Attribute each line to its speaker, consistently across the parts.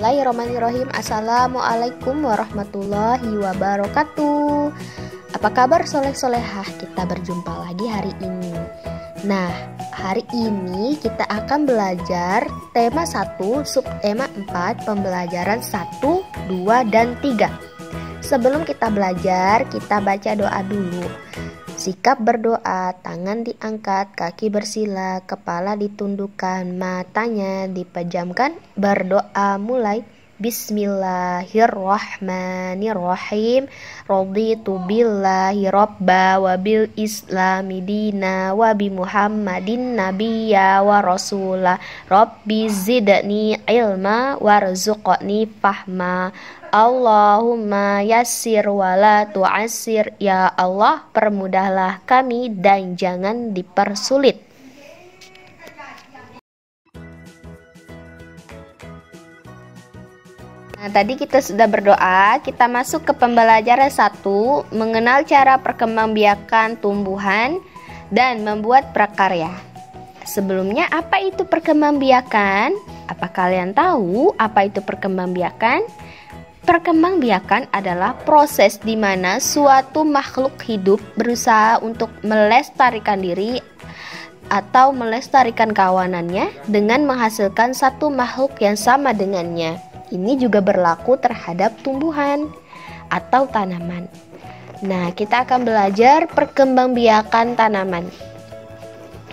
Speaker 1: Bismillahirrahmanirrahim. Assalamualaikum warahmatullahi wabarakatuh. Apa kabar soleh-solehah? Kita berjumpa lagi hari ini. Nah, hari ini kita akan belajar tema 1, subtema 4, pembelajaran 1, 2, dan 3. Sebelum kita belajar, kita baca doa dulu. Sikap berdoa, tangan diangkat, kaki bersila, kepala ditundukkan, matanya dipejamkan. Berdoa mulai. Bismillahirrahmanirrahim. Raditu billahi robba wa bil islami dina wa bi muhammadin nabiyya wa rasulah. Rabbi zidni ilma warzuqni fahma. Allahumma yassir wa la tu'assir. Ya Allah, permudahlah kami dan jangan dipersulit. Nah, tadi kita sudah berdoa. Kita masuk ke pembelajaran 1, mengenal cara perkembangbiakan tumbuhan dan membuat prakarya. Sebelumnya, apa itu perkembangbiakan? Apa kalian tahu apa itu perkembangbiakan? Perkembangbiakan adalah proses di mana suatu makhluk hidup berusaha untuk melestarikan diri atau melestarikan kawanannya dengan menghasilkan satu makhluk yang sama dengannya. Ini juga berlaku terhadap tumbuhan atau tanaman. Nah, kita akan belajar perkembangbiakan tanaman.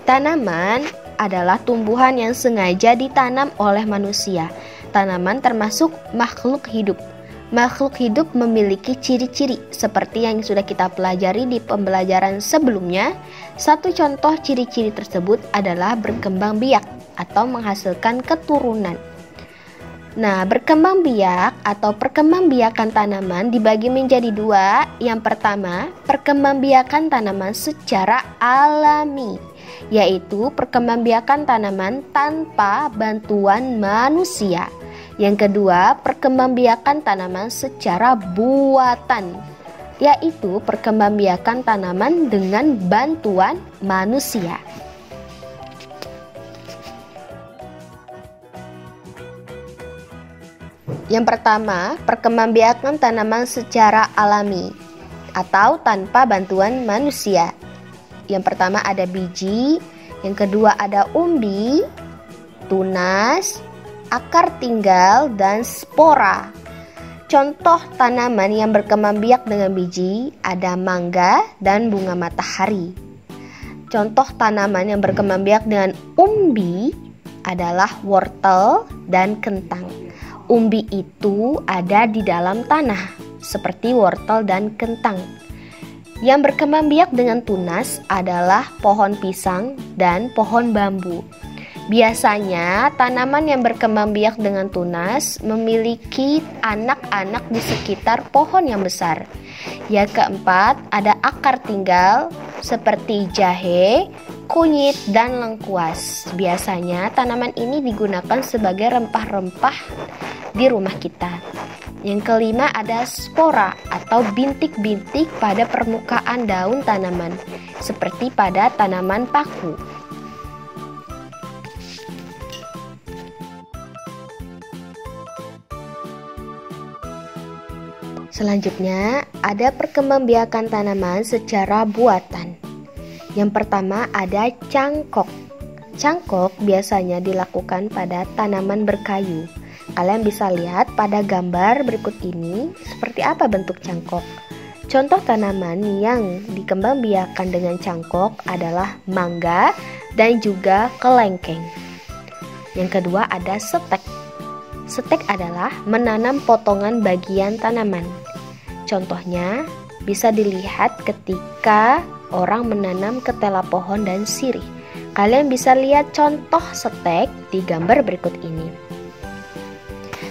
Speaker 1: Tanaman adalah tumbuhan yang sengaja ditanam oleh manusia. Tanaman termasuk makhluk hidup. Makhluk hidup memiliki ciri-ciri seperti yang sudah kita pelajari di pembelajaran sebelumnya. Satu contoh ciri-ciri tersebut adalah berkembang biak atau menghasilkan keturunan. Nah, berkembang biak atau perkembangbiakan tanaman dibagi menjadi dua. Yang pertama, perkembangbiakan tanaman secara alami, yaitu perkembangbiakan tanaman tanpa bantuan manusia. Yang kedua, perkembangbiakan tanaman secara buatan, yaitu perkembangbiakan tanaman dengan bantuan manusia. Yang pertama, perkembangbiakan tanaman secara alami atau tanpa bantuan manusia. Yang pertama ada biji, yang kedua ada umbi, tunas, akar tinggal, dan spora. Contoh tanaman yang berkembang biak dengan biji ada mangga dan bunga matahari. Contoh tanaman yang berkembang biak dengan umbi adalah wortel dan kentang. Umbi itu ada di dalam tanah, seperti wortel dan kentang. Yang berkembang biak dengan tunas adalah pohon pisang dan pohon bambu. Biasanya tanaman yang berkembang biak dengan tunas memiliki anak-anak di sekitar pohon yang besar. Yang keempat ada akar tinggal seperti jahe, kunyit, dan lengkuas. Biasanya tanaman ini digunakan sebagai rempah-rempah di rumah kita. Yang kelima ada spora atau bintik-bintik pada permukaan daun tanaman, seperti pada tanaman paku. Selanjutnya, ada perkembangbiakan tanaman secara buatan. Yang pertama ada cangkok. Cangkok biasanya dilakukan pada tanaman berkayu. Kalian bisa lihat pada gambar berikut ini seperti apa bentuk cangkok. Contoh tanaman yang dikembangbiakan dengan cangkok adalah mangga dan juga kelengkeng. Yang kedua ada setek. Setek adalah menanam potongan bagian tanaman. Contohnya bisa dilihat ketika orang menanam ketela pohon dan sirih. Kalian bisa lihat contoh setek di gambar berikut ini.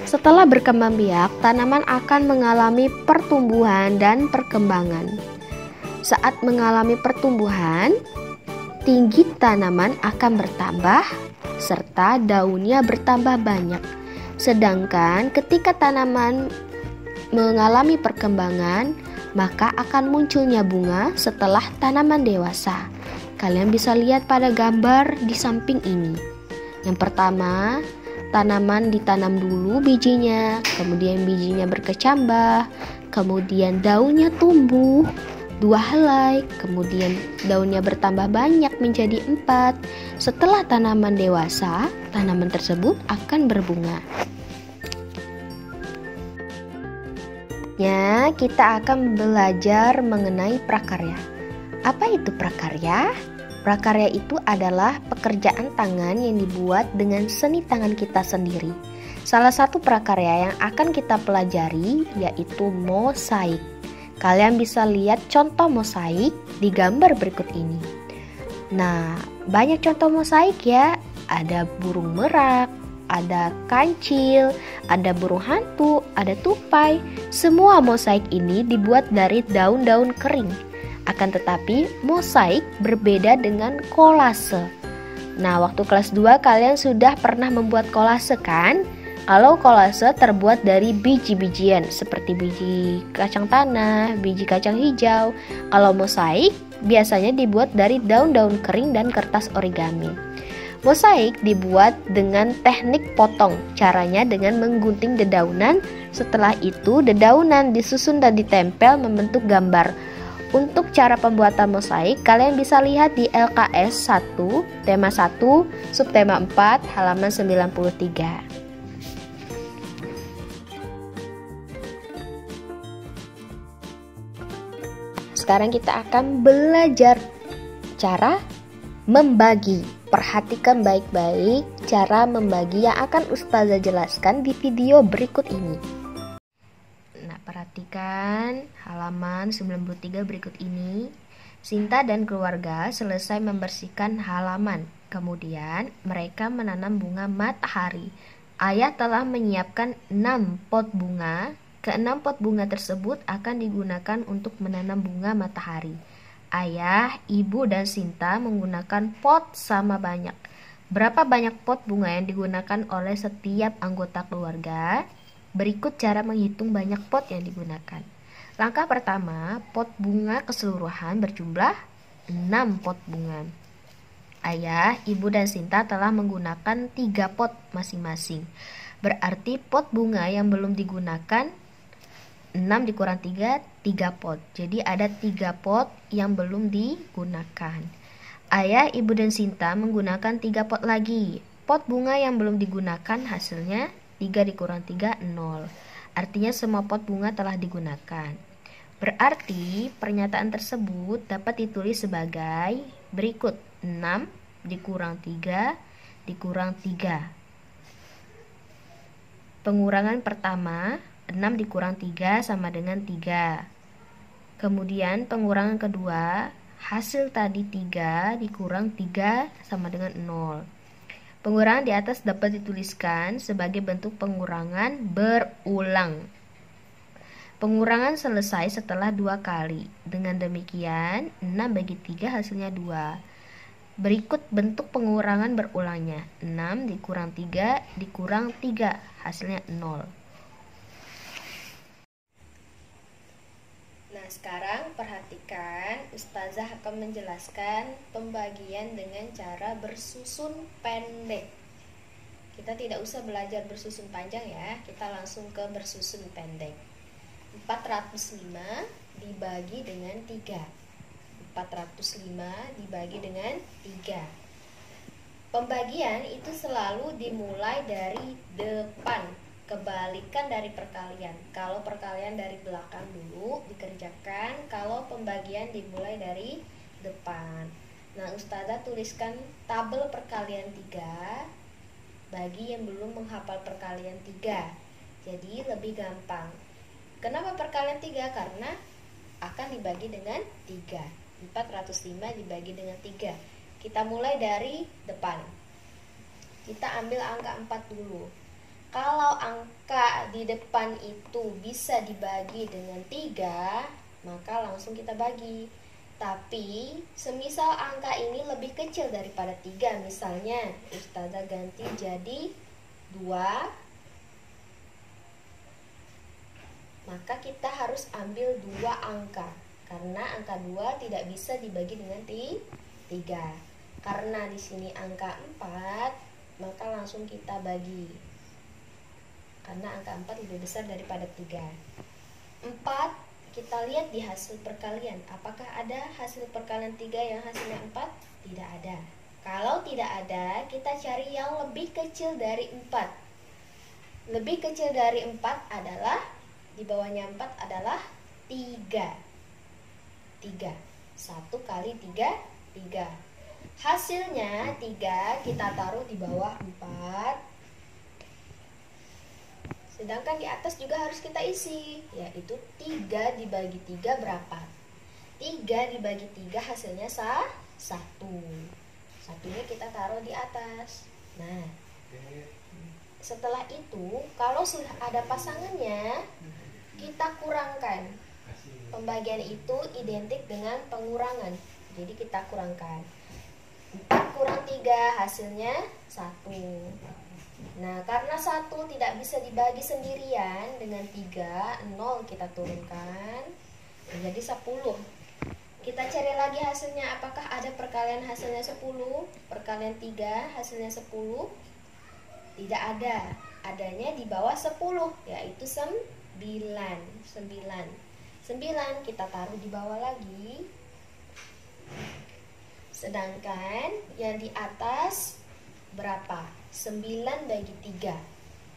Speaker 1: Setelah berkembang biak, tanaman akan mengalami pertumbuhan dan perkembangan. Saat mengalami pertumbuhan, tinggi tanaman akan bertambah serta daunnya bertambah banyak. Sedangkan ketika tanaman mengalami perkembangan, maka akan munculnya bunga setelah tanaman dewasa. Kalian bisa lihat pada gambar di samping ini. Yang pertama, tanaman ditanam dulu bijinya, kemudian bijinya berkecambah, kemudian daunnya tumbuh 2 helai, kemudian daunnya bertambah banyak menjadi 4. Setelah tanaman dewasa, tanaman tersebut akan berbunga. Kita akan belajar mengenai prakarya. Apa itu prakarya? Prakarya itu adalah pekerjaan tangan yang dibuat dengan seni tangan kita sendiri. Salah satu prakarya yang akan kita pelajari yaitu mosaik. Kalian bisa lihat contoh mosaik di gambar berikut ini. Nah, banyak contoh mosaik ya. Ada burung merak, ada kancil, ada burung hantu, ada tupai. Semua mosaik ini dibuat dari daun-daun kering. Akan tetapi, mosaik berbeda dengan kolase. Nah, waktu kelas 2 kalian sudah pernah membuat kolase kan? Kalau kolase terbuat dari biji-bijian seperti biji kacang tanah, biji kacang hijau. Kalau mosaik biasanya dibuat dari daun-daun kering dan kertas origami. Mosaik dibuat dengan teknik potong. Caranya dengan menggunting dedaunan. Setelah itu, dedaunan disusun dan ditempel membentuk gambar. Untuk cara pembuatan mosaik, kalian bisa lihat di LKS 1, tema 1, subtema 4, halaman 93. Sekarang kita akan belajar cara membagi. Perhatikan baik-baik cara membagi yang akan Ustazah jelaskan di video berikut ini. Perhatikan halaman 93 berikut ini. Sinta dan keluarga selesai membersihkan halaman. Kemudian mereka menanam bunga matahari. Ayah telah menyiapkan 6 pot bunga. Ke-6 pot bunga tersebut akan digunakan untuk menanam bunga matahari. Ayah, ibu, dan Sinta menggunakan pot sama banyak. Berapa banyak pot bunga yang digunakan oleh setiap anggota keluarga? Berikut cara menghitung banyak pot yang digunakan. Langkah pertama, pot bunga keseluruhan berjumlah 6 pot bunga. Ayah, ibu, dan Sinta telah menggunakan 3 pot masing-masing. Berarti pot bunga yang belum digunakan 6 dikurang 3, 3 pot. Jadi ada 3 pot yang belum digunakan. Ayah, ibu, dan Sinta menggunakan 3 pot lagi. Pot bunga yang belum digunakan hasilnya 3 dikurang 3, 0. Artinya semua pot bunga telah digunakan. Berarti pernyataan tersebut dapat ditulis sebagai berikut. 6 dikurang 3 dikurang 3. Pengurangan pertama, 6 dikurang 3 sama dengan 3. Kemudian pengurangan kedua, hasil tadi 3 dikurang 3 sama dengan 0. Pengurangan di atas dapat dituliskan sebagai bentuk pengurangan berulang. Pengurangan selesai setelah 2 kali. Dengan demikian, 6 bagi 3 hasilnya 2. Berikut bentuk pengurangan berulangnya. 6 dikurang 3 dikurang 3, hasilnya 0. Nah, sekarang perhatikan, Ustazah akan menjelaskan pembagian dengan cara bersusun pendek. Kita tidak usah belajar bersusun panjang ya, kita langsung ke bersusun pendek. 405 dibagi dengan 3. 405 dibagi dengan 3. Pembagian itu selalu dimulai dari depan. Kebalikan dari perkalian. Kalau perkalian dari belakang dulu dikerjakan, kalau pembagian dimulai dari depan. Nah, Ustazah tuliskan tabel perkalian 3 bagi yang belum menghafal perkalian 3. Jadi lebih gampang. Kenapa perkalian 3? Karena akan dibagi dengan 3. 405 dibagi dengan 3. Kita mulai dari depan. Kita ambil angka 4 dulu. Kalau angka di depan itu bisa dibagi dengan 3, maka langsung kita bagi. Tapi, semisal angka ini lebih kecil daripada 3, misalnya Ustazah ganti jadi 2, maka kita harus ambil 2 angka. Karena angka 2 tidak bisa dibagi dengan 3. Karena di sini angka 4, maka langsung langsung kita bagi. Karena angka 4 lebih besar daripada 3. 4, kita lihat di hasil perkalian. Apakah ada hasil perkalian 3 yang hasilnya 4? Tidak ada. Kalau tidak ada, kita cari yang lebih kecil dari 4. Lebih kecil dari 4 adalah, di bawahnya 4 adalah 3. 3. 1 kali 3, 3. Hasilnya 3 kita taruh di bawah 4. Sedangkan di atas juga harus kita isi, yaitu 3 dibagi 3 berapa? 3 dibagi 3 hasilnya 1. Satunya kita taruh di atas. Nah, setelah itu kalau sudah ada pasangannya, kita kurangkan. Pembagian itu identik dengan pengurangan. Jadi kita kurangkan. 4 kurang 3 hasilnya 1. Nah, karena 1 tidak bisa dibagi sendirian dengan 3, 0 kita turunkan menjadi 10. Kita cari lagi hasilnya, apakah ada perkalian hasilnya 10? Perkalian 3 hasilnya 10? Tidak ada. Adanya di bawah 10, yaitu 9. 9 kita taruh di bawah lagi. Sedangkan yang di atas berapa? 9 bagi 3.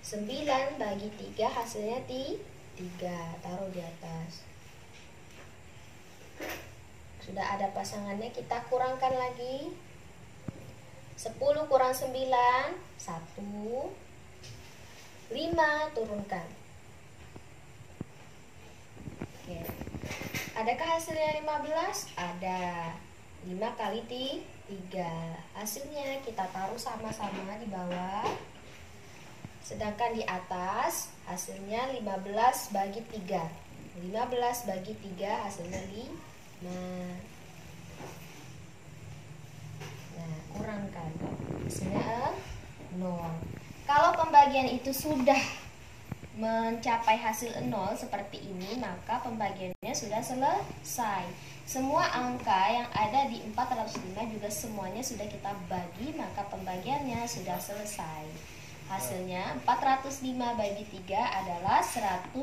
Speaker 1: 9 bagi 3 hasilnya 3. Taruh di atas. Sudah ada pasangannya, kita kurangkan lagi. 10 kurang 9, 1. 5 turunkan. Oke. Adakah hasilnya 15? Ada. 5 kali 3. Hasilnya kita taruh sama-sama di bawah. Sedangkan di atas hasilnya 15 bagi 3. 15 bagi 3 hasilnya 5. Nah, kurangkan. Hasilnya 0. Kalau pembagian itu sudah mencapai hasil 0 seperti ini, maka pembagiannya sudah selesai. Semua angka yang ada di 405 juga semuanya sudah kita bagi, maka pembagiannya sudah selesai. Hasilnya 405 bagi 3 adalah 135.